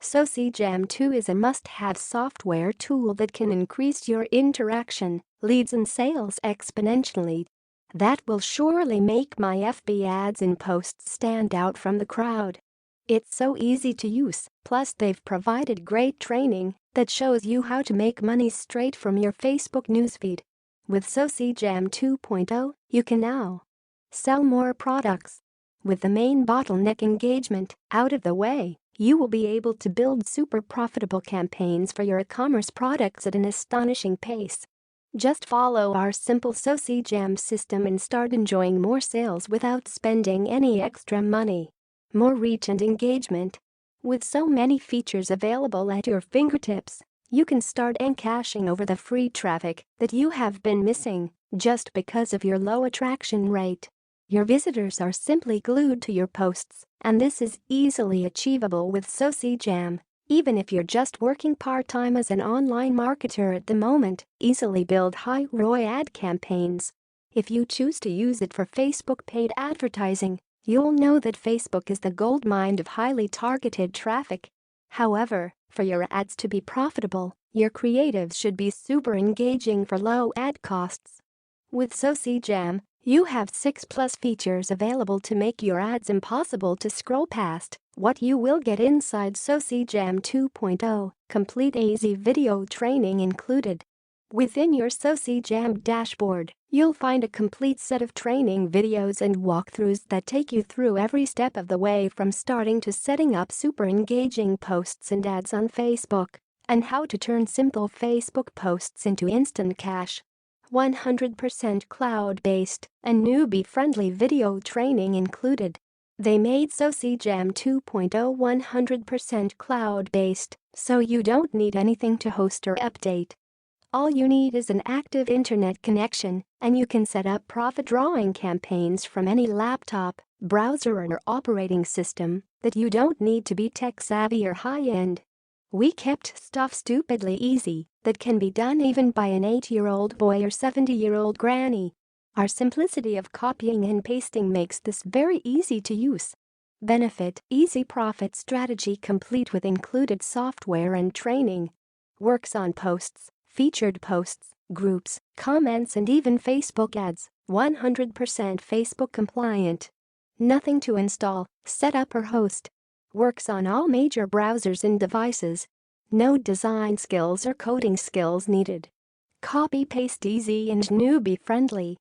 SociJam 2 is a must-have software tool that can increase your interaction, leads and sales exponentially. That will surely make my FB ads and posts stand out from the crowd. It's so easy to use, plus they've provided great training that shows you how to make money straight from your Facebook newsfeed. With SociJam 2.0, you can now sell more products. With the main bottleneck engagement out of the way, you will be able to build super profitable campaigns for your e-commerce products at an astonishing pace. Just follow our simple SociJam system and start enjoying more sales without spending any extra money. More reach and engagement. With so many features available at your fingertips, you can start encashing over the free traffic that you have been missing just because of your low attraction rate. Your visitors are simply glued to your posts, and this is easily achievable with SociJam. Even if you're just working part-time as an online marketer at the moment, easily build high ROI ad campaigns. If you choose to use it for Facebook paid advertising, you'll know that Facebook is the goldmine of highly targeted traffic. However, for your ads to be profitable, your creatives should be super engaging for low ad costs. With SociJam, you have 6+ features available to make your ads impossible to scroll past. What you will get inside SociJam 2.0, complete easy video training included. Within your SociJam dashboard, you'll find a complete set of training videos and walkthroughs that take you through every step of the way from starting to setting up super engaging posts and ads on Facebook, and how to turn simple Facebook posts into instant cash. 100% cloud-based and newbie-friendly video training included. They made SociJam 2.0 100% cloud-based, so you don't need anything to host or update. All you need is an active internet connection, and you can set up profit-drawing campaigns from any laptop, browser or operating system that you don't need to be tech-savvy or high-end. We kept stuff stupidly easy that can be done even by an 8-year-old boy or 70-year-old granny. Our simplicity of copying and pasting makes this very easy to use. Benefit: easy profit strategy complete with included software and training. Works on posts, featured posts, groups, comments and even Facebook ads. 100% Facebook compliant. Nothing to install, set up or host. Works on all major browsers and devices. No design skills or coding skills needed. Copy-paste easy and newbie-friendly.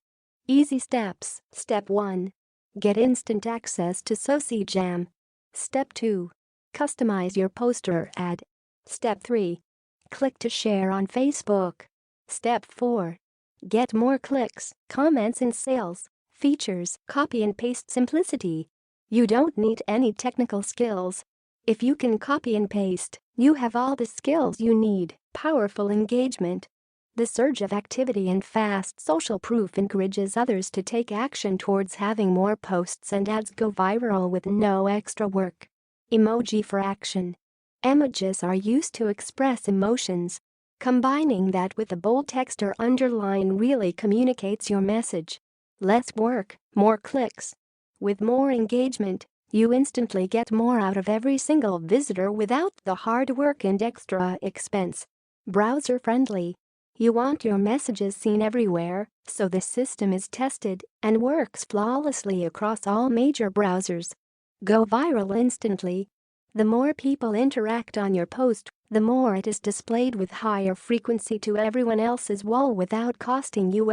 Easy steps. Step 1. Get instant access to SociJam. Step 2. Customize your post or ad. Step 3. Click to share on Facebook. Step 4. Get more clicks, comments and sales. Features: copy and paste simplicity. You don't need any technical skills. If you can copy and paste, you have all the skills you need. Powerful engagement. The surge of activity and fast social proof encourages others to take action towards having more posts and ads go viral with no extra work. Emoji for action. Images are used to express emotions. Combining that with a bold text or underline really communicates your message. Less work, more clicks. With more engagement, you instantly get more out of every single visitor without the hard work and extra expense. Browser friendly. You want your messages seen everywhere, so the system is tested and works flawlessly across all major browsers. Go viral instantly. The more people interact on your post, the more it is displayed with higher frequency to everyone else's wall without costing you